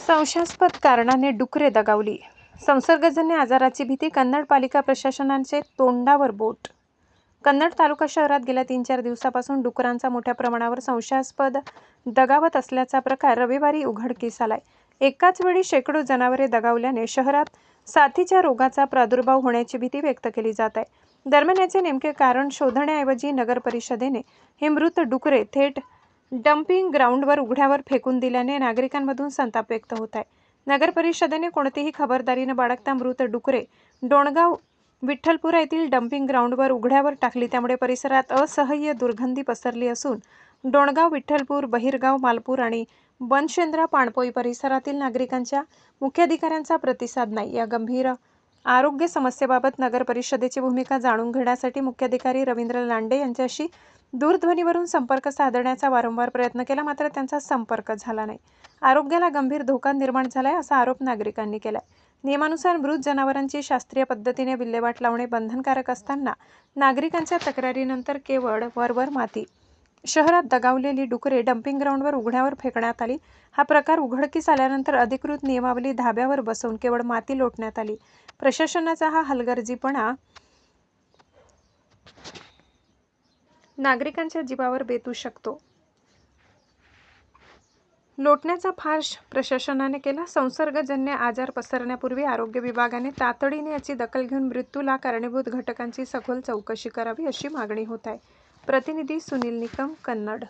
संशयास्पद कारणाने डुकरे दगावली. संसर्गजन्य आजाराची भीती, कन्नड पालिका प्रशासनाचे तोंडावर बोट. कन्नड तालुका शहरात गेल्या 3-4 दिवसापासून डुकरांचा मोठ्या प्रमाणावर संशयास्पद दगावत असल्याचा प्रकार रविवारी उघडकीस आलाय. एकाच वेळी शेकडो जनावरे दगावल्याने शहरात साथीच्या रोगाचा प्रादुर्भाव होण्याची भीती व्यक्त केली जात आहे. दरम्यान याचे नेमके कारण शोधण्याऐवजी नगर परिषदेने ही मृत डुकरे थेट डम्पिंग ग्राउंडवर उघड्यावर फेकून दिल्याने नागरिकांमधून संताप व्यक्त होत आहे. नगर परिषदेने कोणतीही खबरदारी न बाळगता मृत डुकरे डोणगाव विठ्ठलपुरा येथील डम्पिंग ग्राउंडवर उघड्यावर टाकली. त्यामुळे परिसरात असह्य दुर्गंधी पसरली असून डोणगाव, विठ्ठलपूर, बहिरगाव, मालपूर आणि बनशेंद्रा, पाणपोई परिसरातील नागरिकांच्या मुख्याधिकाऱ्यांचा प्रतिसाद नाही. या गंभीर आरोग्य समस्येबाबत नगर परिषदेची भूमिका जाणून घेण्यासाठी मुख्याधिकारी रवींद्र लांडे यांच्याशी दूरध्वनीवरून संपर्क साधण्याचा वारंवार प्रयत्न केला, मात्र त्यांचा संपर्क झाला नाही. आरोग्याला गंभीर धोका निर्माण झालाय असा आरोप नागरिकांनी केलाय. नियमानुसार मृत जनावरांची शास्त्रीय पद्धतीने विल्हेवाट लावणे बंधनकारक असताना नागरिकांच्या तक्रारीनंतर केवळ वरवर माती. शहरात दगावलेली डुकरे डम्पिंग ग्राउंडवर उघड्यावर फेकण्यात आली. हा प्रकार उघडकीस आल्यानंतर अधिकृत नियमावली धाब्यावर बसवून केवळ माती लोटण्यात आली. प्रशासनाचा हा हलगर्जीपणा नागरिकांच्या जीवावर बेतू शकतो. लोटण्याचा फाश प्रशासनाने केला. संसर्गजन्य आजार पसरण्यापूर्वी आरोग्य विभागाने तातडीने याची दखल घेऊन मृत्यूला कारणीभूत घटकांची सखोल चौकशी करावी अशी मागणी होत आहे. प्रतिनिधी सुनील निकम, कन्नड.